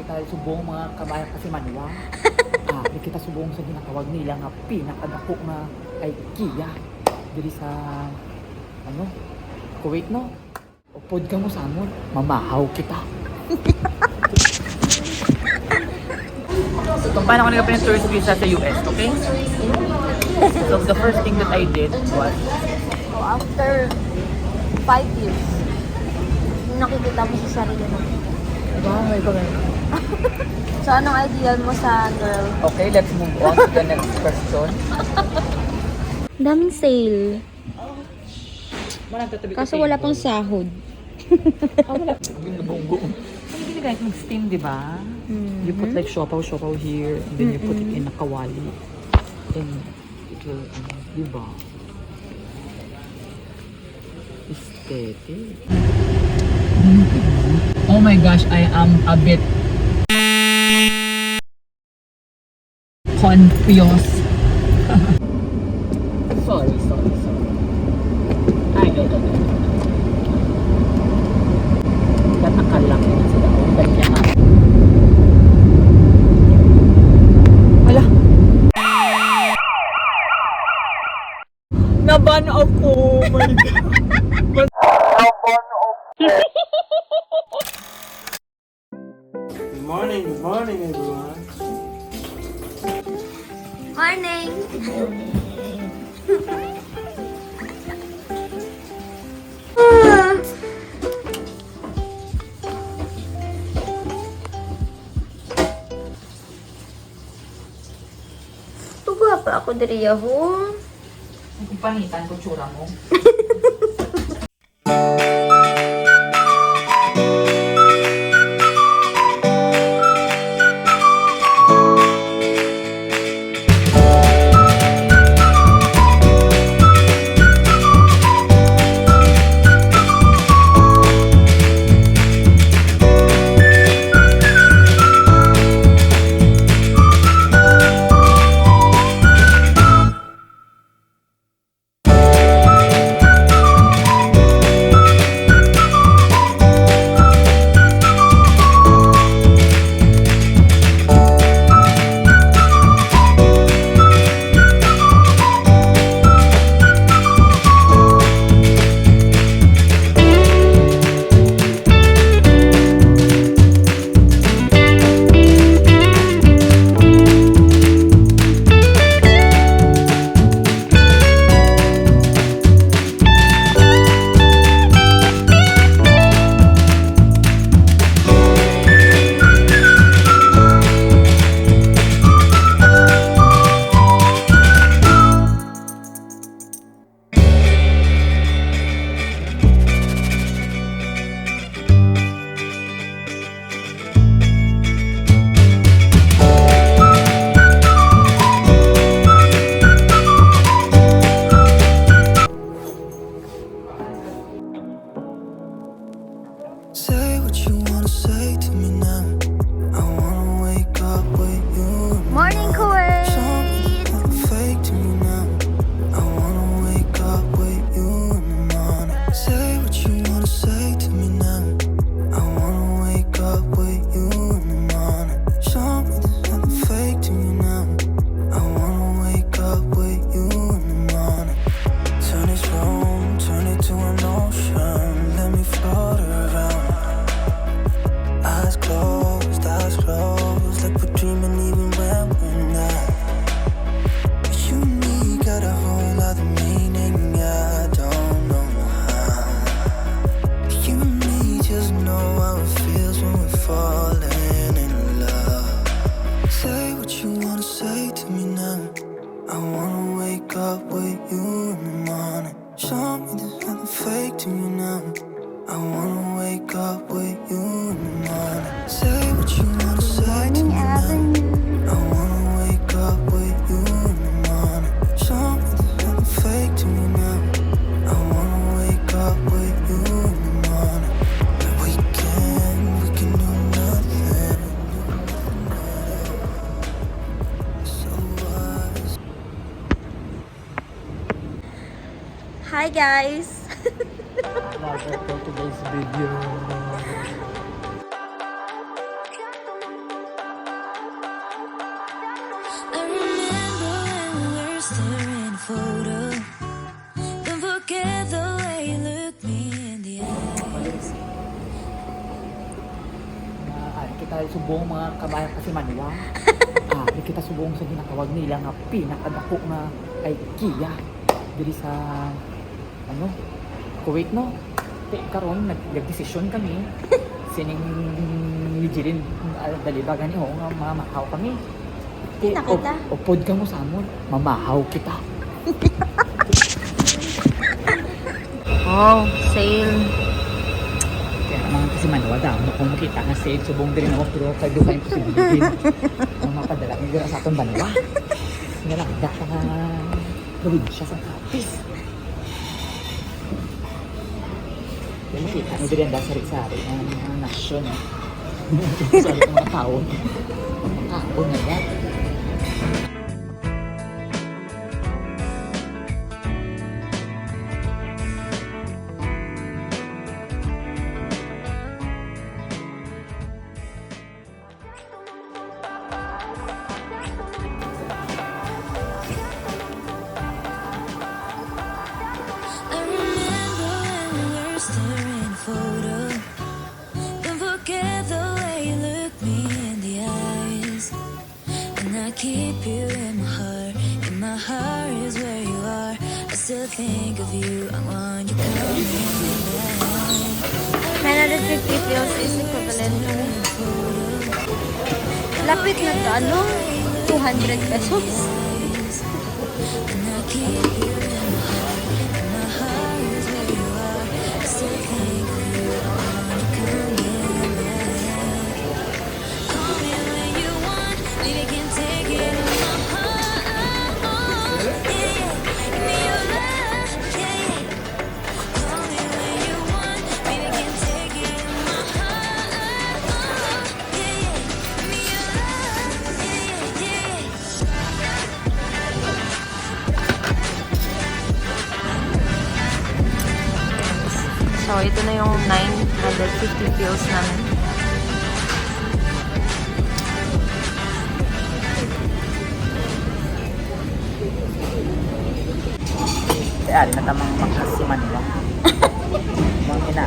kita subong mga kabayan kasi manwa. Di kita subong sa ginatawag nila nga pinakadako nga IKEA diri sa ano Kuwait no. Upod ka mo sa amon, mamahaw kita. So, paano ako nagkapi ng tourist visa sa US, okay? So, the first thing that I did was... So, after 5 years, nakikita mo sa sarili mo. May ganun. So, anong ideal mo sa girl? Okay, let's move on to the next question. Daming sale. Kaso wala pang sahod. Wala. Hindi ginagayat mag-steam, di ba? You put like siopaw here, and then you put it in a kawali. And it will, di ba? Aesthetic. Oh my gosh, I am a bit confused. Sorry. Ay, no. Tatakal lang yun sila. Ganyan nga. Hala! Naban ako! My God! Naban ako! Good morning everyone. Morning! Tuga pa ako diri yaho. Kung panitan ko tsura mo. Say what you wanna say to me now. I wanna wake up with you. Morning, Kuwait! Something fake to me now. I wanna wake up with you in the morning. Say what you wanna say to me now. I wanna wake up with you in the morning. Show me there's nothing fake to me now. I wanna wake up with you in the morning. Turn this room, turn it to an ocean. Let me float around. Eyes closed, like we're dreaming even when we're not. You and me got a whole other meaning, I don't know how. You and me just know how it feels when we're falling in love. Say what you wanna say to me now. I wanna wake up with you in the morning. Show me there's nothing fake to me now. I wanna wake up with you in the morning. Say what you wanna say to me now. I wanna wake up with you in the morning. Show me there's nothing fake to me now. I wanna wake up with you in the morning. We can do nothing. So wise. Hi, guys! That's it for today's video. kita subong mga kabayan kasi manwa. Di kita subong sa ginatawag nila nga pinakadako nga ay Kia diri sa ano Kuwait no. Karon nagdesisyon kami sining lijirin dalibagan niyo nga mamahaw kami. Nakita? Upod ka mo sa amon, mamahaw kita. Oh, sale. Kaya naman kasi manwa damo kung makita nga sale subong diri na pero kay do kay posibilidad. Ang mapadala ni dira sa aton banwa. Nga lang daka nga probinsya sa kapis. Kaya makita ni diri ang sari-sari ang mga nasyon. Sorry ang mga tao. Mga tao na yan. I remember when we were staring photo. Don't forget the way you look me in the eyes. And I keep you in my heart. In my heart is where you are. I still think of you. I want you coming back. 950 pesos is equivalent to lapit na to, ano? 200 pesos. And I keep you in my heart. In my heart is where you are. I still think of you. I want you coming back. Call me when you want. Baby, can take it in my heart. Yeah, yeah. Give me your love. Yeah, yeah. Call me when you want. Baby, can take it in my heart. Yeah, yeah. Give me your love. Yeah, yeah, yeah. So, ito na yung 950 pesos namin. Kaya na tamang makasi manwa. Mga ina.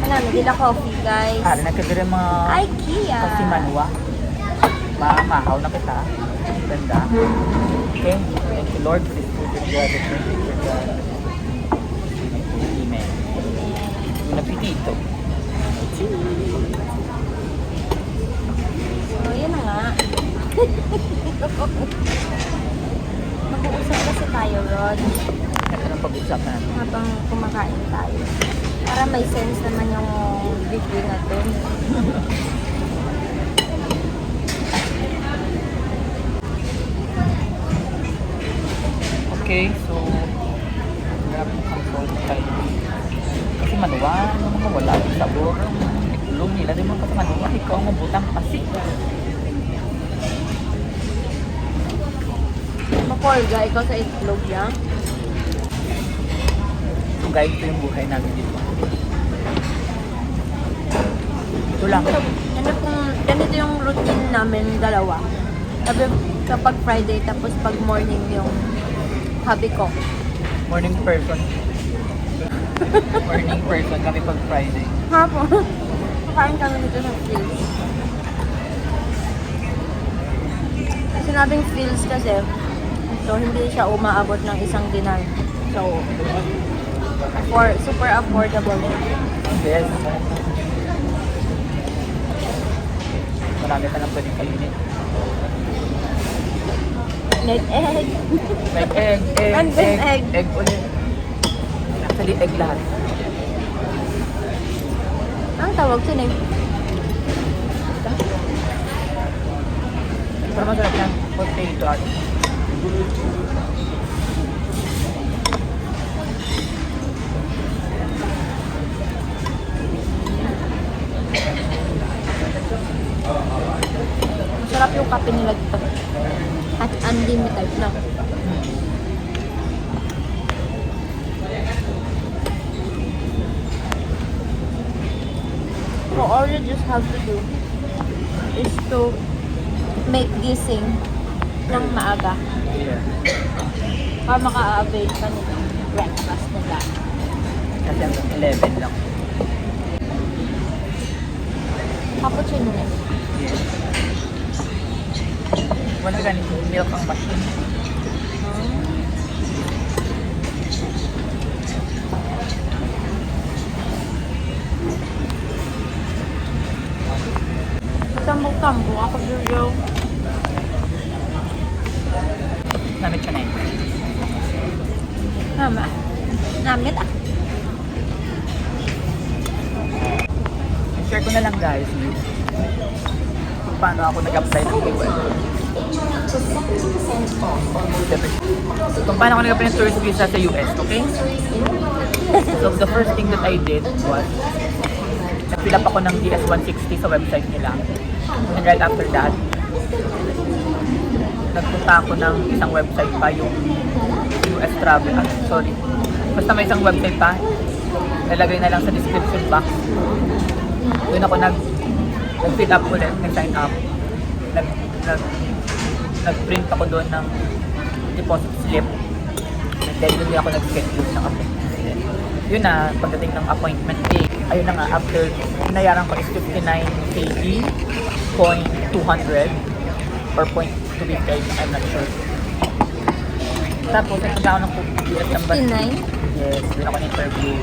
Ano, nagila coffee, guys. Na kadire mga Ay, Kia! kasi manwa. Mamahaw na kita. Ganda. Okay. Thank you Lord for this food that you have given. Amen. Napitito. So, yun na nga. Mag-uusap kasi tayo, Rod. Ito ng pag-usap natin. Habang kumakain tayo. Para may sense naman yung video na to. Okay, so hirap mo consult tayo. Kasi manwa, ano mga wala yung sabor. Ikulong nila din mo kasi manwa, ikaw ang mabutang kasi. Maporga, ikaw sa itlog niya. So guys, ito yung buhay namin dito. Ito lang. Ganito yung routine namin dalawa. Sabi, kapag Friday, tapos pag morning yung hubby ko. Morning person. Morning person kami pag Friday. Hapon, kakain kami dito sa Phil's. Sinabing Phil's kasi, so hindi siya umaabot ng isang dinar. So, super affordable. Yes. Marami pa lang pwedeng kainin. Like egg. Like egg. And then egg. Egg ulit. Actually, egg lahat. Ang tawag siya eh. Pero masarap yan. Potato at Masarap yung kape nila dito. At unlimited na. So all you just have to do is to make gising ng maaga yeah. para maka-avail ka ng breakfast nila. Kasi ang 11 lang. Cappuccino na. Wala ganito, milk ang machine. Tambok-tambok ako dito. Namit ka na yun. Nama. Namit ah. Share ko na lang guys kung paano ako nag-apply ng PWD. Kung paano ako nag-apply ng tourist visa sa US, okay? So the first thing that I did was nag-fill up ako ng DS-160 sa website nila. And right after that, nagpunta ako ng isang website pa, yung US Travel. Sorry. Basta may isang website pa. Nalagay na lang sa description box. Doon ako nag-fill up ulit, nag-sign up. Nag-print ako doon ng deposit slip. And then doon ako nag-schedule ng appointment. Yun na, pagdating ng appointment day, ayun na nga, after binayaran ko is 59 KD, .200 or .250, I'm not sure. Tapos, nagpunta ako ng US Embassy. 59? Yes, doon ako na-interview.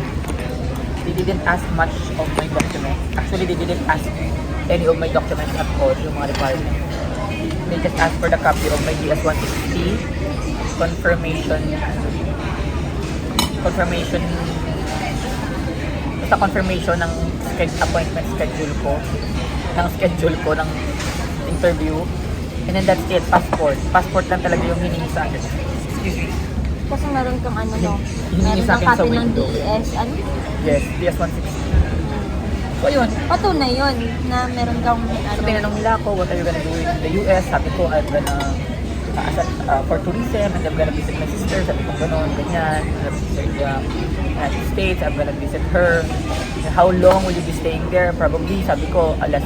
They didn't ask much of my documents. Actually, they didn't ask any of my documents at all, yung mga requirements. They just asked for the copy of my DS-160, confirmation ng appointment schedule ko ng interview. And then that's it, passport lang talaga yung hiningi sa akin. Excuse me. Kasi meron kang ano, no? Hiningi Meron sa kang akin sa copy ng window. DES. Ano? Yes, DS-160. So yun, Patunay yun na meron kang so ano. tinanong nila ako, what are you gonna do in the US? Sabi ko, I'm gonna for tourism, and I'm gonna visit my sister. Sabi ko gano'n, ganyan. I'm gonna visit the United States, I'm gonna visit her. And how long will you be staying there? Probably, sabi ko, less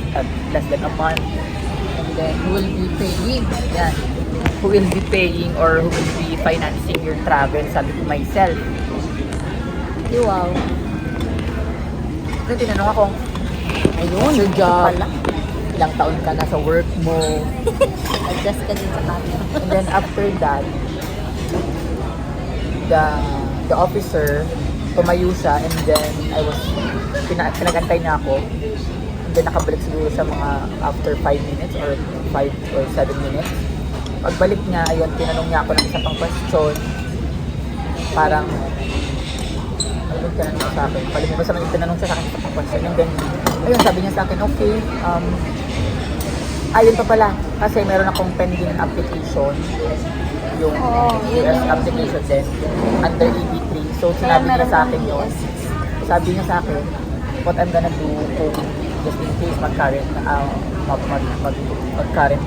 than a month. And then, who will be paying? Yan. Who will be paying or who will be financing your travel? Sabi ko, myself. Wow. Then tinanong ako, ayun, your job. Ilang taon ka na sa work mo. Adjust ka din sa camera. And then after that, the officer, tumayo siya, and then I was, pinagantay niya ako. And then nakabalik siguro siya mga after 5 minutes or 5 or 7 minutes. Pagbalik niya, ayun, tinanong niya ako ng isa pang question. Parang, ano yung tinanong sa akin? Basta may tinanong siya sa akin isa pang question. And then, ayun, sabi niya sa akin, okay, ayun pa pala, kasi meron akong pending application, yung US application din, under EB3. So, sinabi niya sa akin yun. Sabi niya sa akin, what I'm gonna do kung just in case mag-current na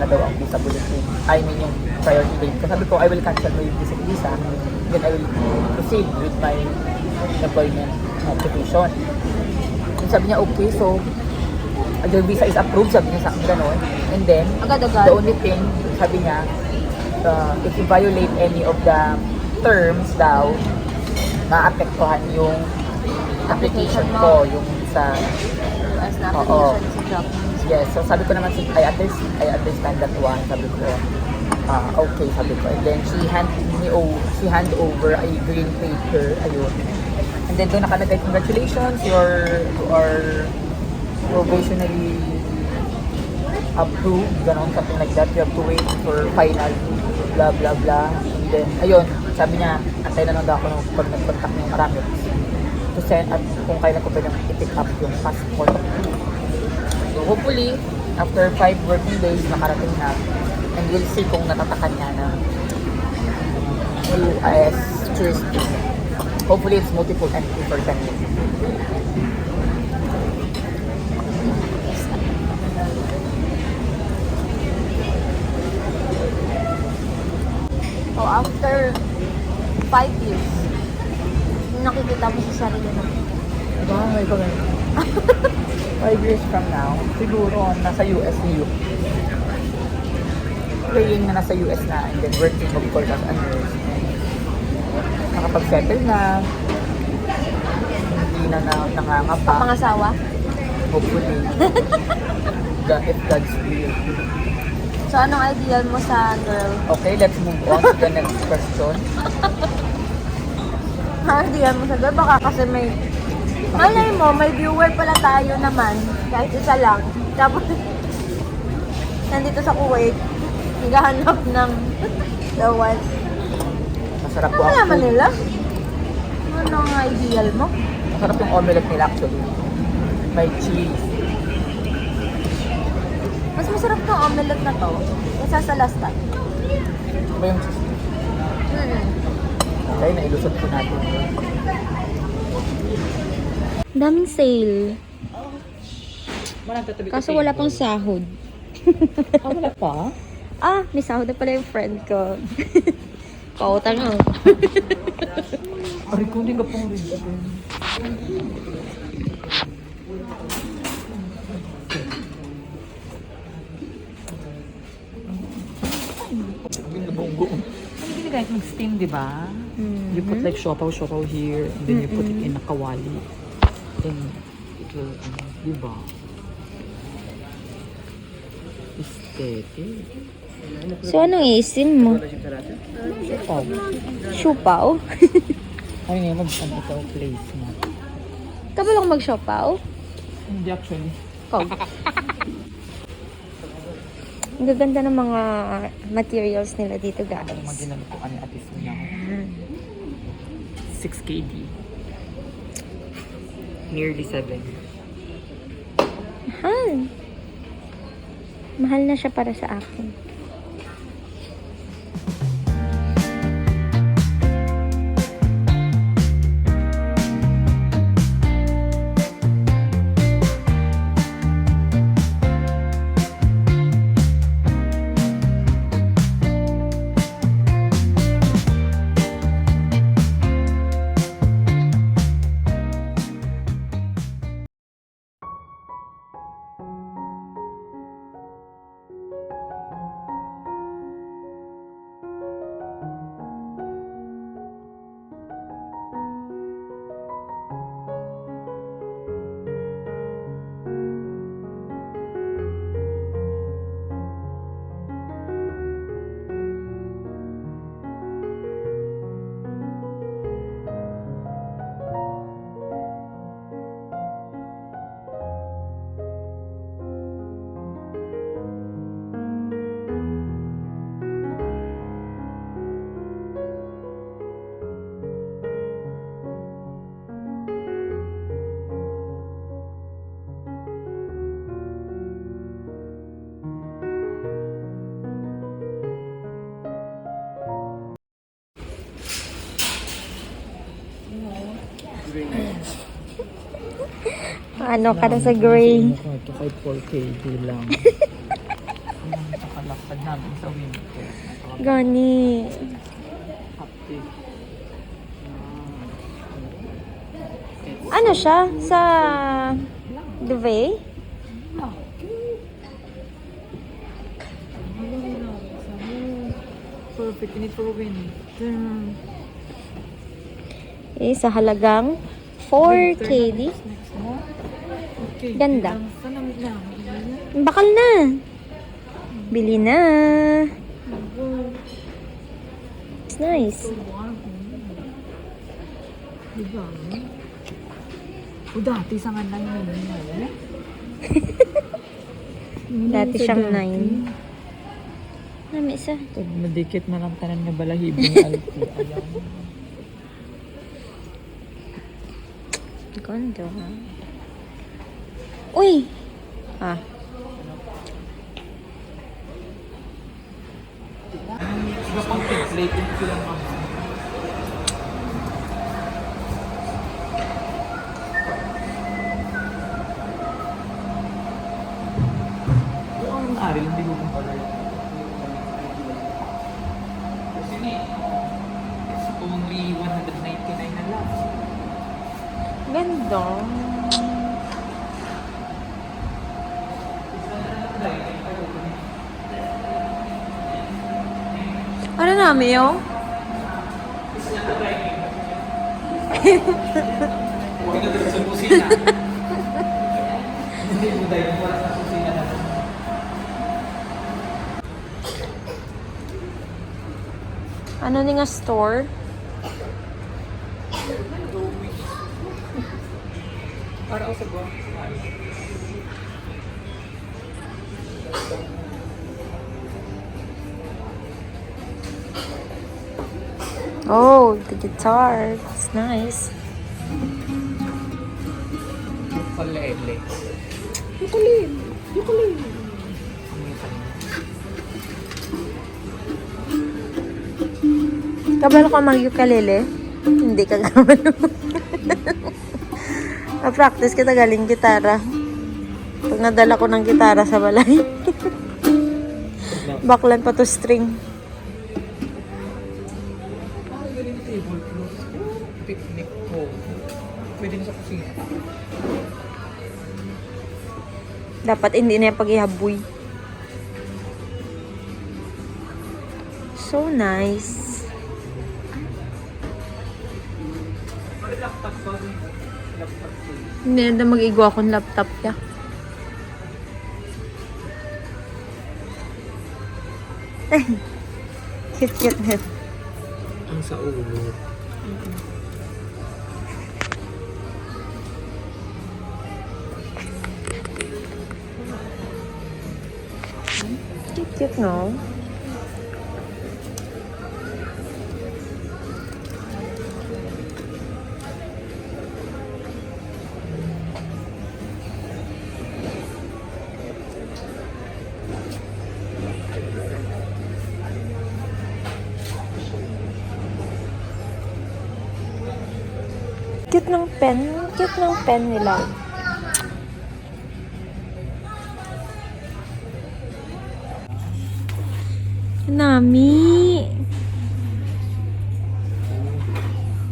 daw ang visa bulletin. I mean yung priority date. So, sabi ko, I will cancel my visit visa, then I will proceed with my employment application. And sabi niya, okay, so, your visa is approved, sabi niya sa akin gano'n. And then, Agad-agad. the only thing, sabi niya, if you violate any of the terms daw, maapektuhan yung application ko, yung sa, As na Oo. application sa job. yes. So sabi ko naman, I understand that one, sabi ko, okay, sabi ko. And then she hand over a green paper, ayun. And then doon nakalagay, congratulations, you are provisionally approved, gano'n, something like that. You have to wait for final, blah, blah, blah. And then, ayun, sabi niya, antay na lang daw ako pag nag-contact ng marami to send at kung kailan ko pwedeng i-pick up yung passport. So, hopefully, after 5 working days, nakarating na. And we'll see kung natatakan niya na US tourist visa. Hopefully, it's multiple entry for 10 years. So, after 5 years, nakikita mo sa sarili mo. Diba? May comment. 5 years from now, siguro nasa US ni you. Playing na nasa US na and then working of course as a nurse. Nakapag-settle na. Hindi na nangangapa. Pangasawa? Hopefully. If God's will. So, anong ideal mo sa girl? Okay, let's move on to the next question. Anong ideal mo sa girl? Baka kasi may... Malay mo, may viewer pala tayo naman. Kahit isa lang. Tapos, nandito sa Kuwait, naghahanap ng the one. Masarap po Ano ang naman food. nila? Ano ang ideal mo? Masarap yung omelette nila actually. May cheese. Mas masarap ng omelette na to kaysa sa last time. Iba yung cheese. Okay, nailusot po natin. Daming sale. Walang tatabi Kaso wala pang sahod. wala pa? Ah, may sahod na pala yung friend ko. Pautang mo. Aray ko, hindi ka pong rin. Hindi kahit mag-steam, di ba? You put like siopaw here, and then you put it in a kawali. Then it will, di ba? Aesthetic. So, anong isim mo? Siopaw. Siupaw? Ay, nga, mag-ano ito, place mo. Kabalong mag-siopaw? Hindi actually. Kog. Ang gaganda ng mga materials nila dito, Ang guys. maginan po ani atis mo niya. 6 kg. Nearly 7. Mahal. Mahal na siya para sa akin. Ano ka na sa gray? Ito kay 4 kg lang. Ang nakalakad namin sa winter. Gani. Happy. Ano siya? Sa duvet? Perfect. Init for winter. Eh, sa halagang 4 KD. Okay. Ganda. Sana lang. Bakal na. Bili na. It's nice. Diba? O dati sa nga lang yun. Dati siyang 9. Nami isa. Pag madikit na lang tanan nga balahibo ni Alti. Ayaw. Ganda. Uy! Ah. Iba pang template yung silang mga. Ang ari lang din kung pala. Kasi ni, it's only 199 na lang. Ganda. Ano namin yun? Huwag na dito sa kusina. Ano ni nga store? Para ako sa buwan. Oh, the guitar. It's nice. Ukulele. Kabalo ka mag-ukulele? Hindi ka kabalo. Na-practice kita galing gitara. Pag nadala ko ng gitara sa balay. Baklan pa to string. Galing tablecloth. Picnic ko. Pwede na sa kusina. Dapat hindi na yung pag-ihaboy. So nice. Laptop ko. Laptop ko. Hindi na mag-igwa akong laptop niya. Cute na. Ang sa ulo. Cute, no? Cute ng pen. Cute ng pen nila. Nami.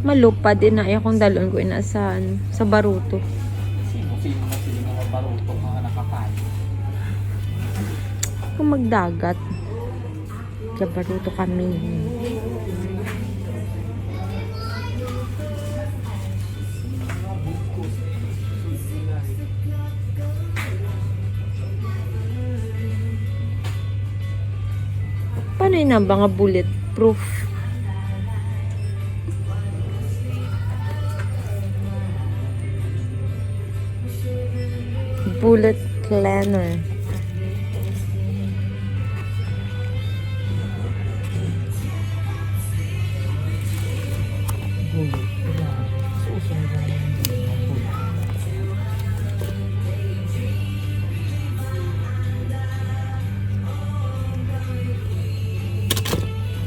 Malupad din na kung dalon ko inasaan sa Baruto. Sino na sila mga baruto mga nakakain. Kung magdagat. Sa Baruto kami. Paano yun ba nga bulletproof? Bullet cleaner.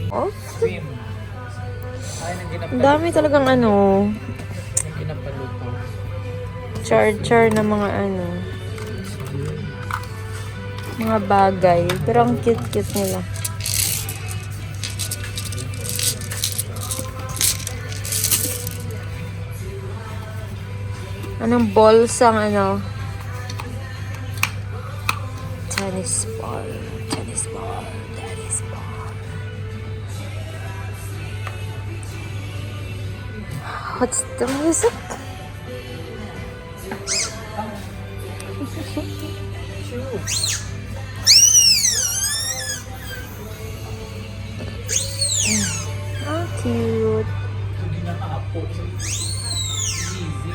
Oh, Swim. Ay, nang ang dami talagang ano, ginapaluto. char-char na mga ano, mga bagay. Pero ang cute-cute nila. Anong balls ang ano? Tennis ball. Tennis ball. Tennis ball. What's the music? Oh, cute. Hindi na kaapo. Easy.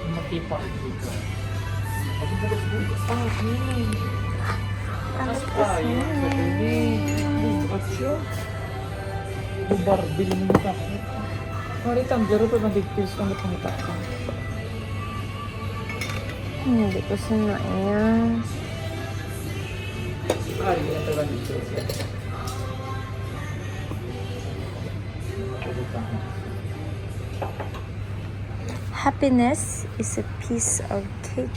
Matipa dito. Pagbukas-bukas pa. Mas tayo sa tubig. Bukas siya. Barbie lang yung takot. Mari tanggaro pa magigpils ang matangita ka. Hindi ko sinayan. Ari, yan talaga dito. Happiness is a piece of cake.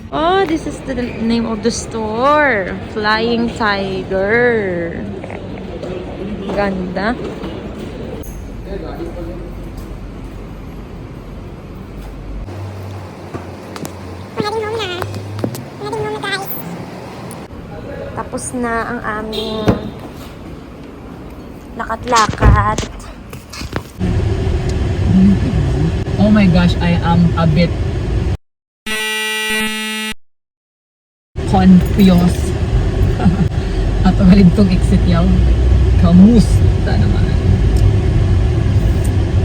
Oh, this is the name of the store. Flying Tiger. Ganda. Tapos na ang aming lakat-lakat. Oh my gosh, I am a bit confused. At walintong exit yaw. Kamusta naman?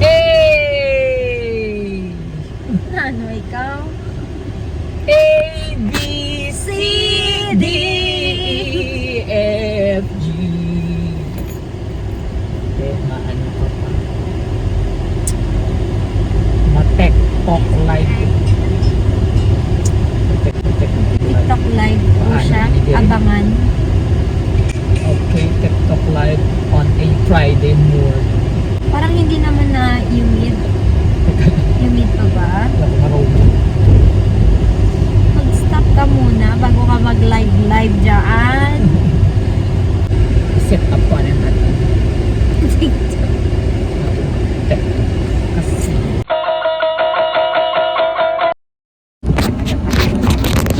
Hey! Ano ikaw? A, B, C, D, F, G. Ano ka pa? Matek-tok live. TikTok live po siya. Abangan. Okay, TikTok live on a Friday morning. Parang hindi naman na humid. Humid pa ba? Mag-stop ka muna bago ka mag-live dyan. Set up pa rin natin. TikTok. Kasi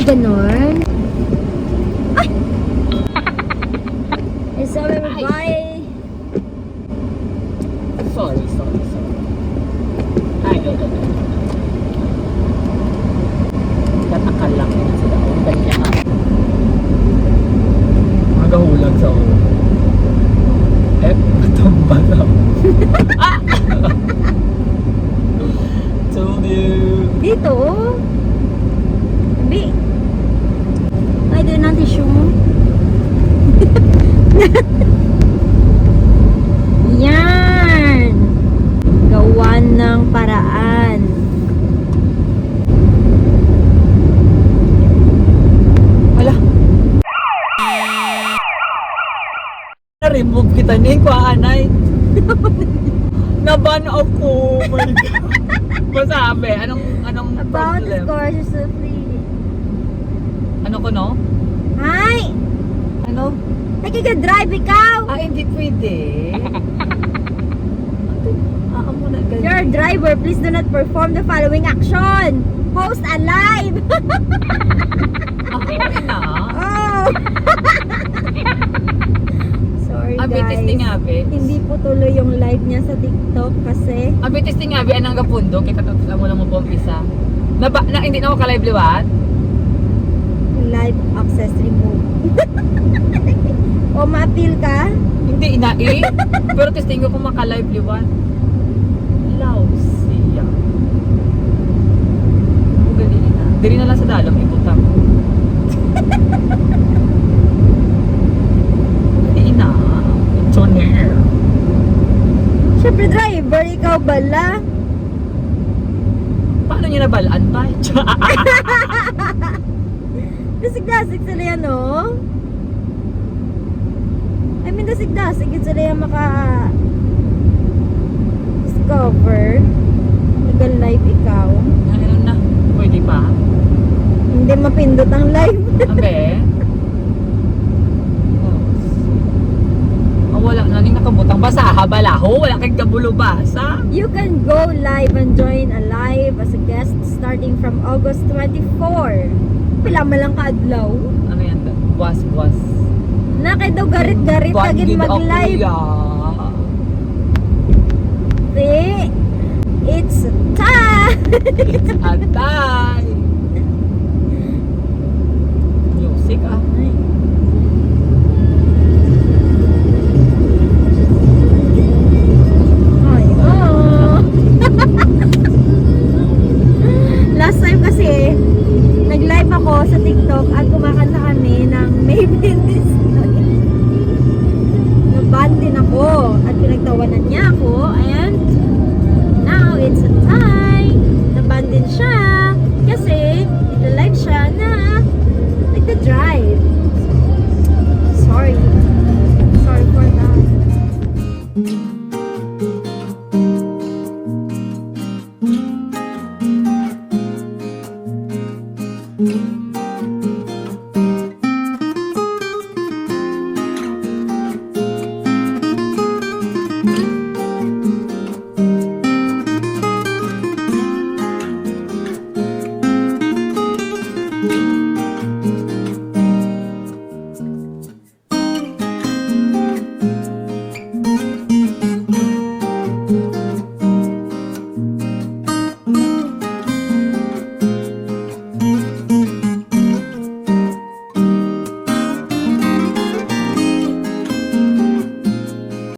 Ganon. Ay! And so everybody, sorry. Ay. Tatakal lang yun sila. Ang ganyan nga. Magahulag sa ulo. Natumba lang. Told you. dito oh. Bi. Ay, doon ang tissue mo. Yan. Gawan ng paraan. Wala. Na-remove kita ni Kuanay. Naban ako. Oh my God. Masabi, anong About the problem? scores of free. Ano ko no? Hi! Ano? Nagkika-drive ikaw! Hindi pwede. Mo na ganyan. Your driver, please do not perform the following action. Host a live. Ako na. Oh! Sorry Abi guys. testing abi. Hindi po tuloy yung live niya sa TikTok kasi Abi testing abi anang gapundo kay katapos lang mo lang mo umpisa. Hindi na ako ka-live liwat. live access remove. O ma-appeal ka? Hindi na eh. Pero testing ko kung maka-live liwat. Lausiya. Gali na. Diri na lang sa dalam iputang. Hindi na. Toner. Siyempre driver, ikaw bala. Paano niya nabalaan pa? Dasig-dasig sila yan, no? I mean, dasig-dasig yun sila yan discover. Nag-live ikaw. Ano na? Pwede pa? Hindi mapindot ang live. Abe? Wala na ning nakabutang basaha balaho. Wala kang kabulo basa. You can go live and join a live as a guest starting from August 24. Pila man lang kaadlaw. Ano yan? Buwas-buwas. Na kay daw garit-garit kagin mag-live. It's time! It's a time! Music ah. Ay, oh. Last time kasi, nag-live ako sa TikTok at kumakanta kami ng Maybe This Night. Naban din ako at pinagtawanan niya ako and now it's a time. Naban din siya.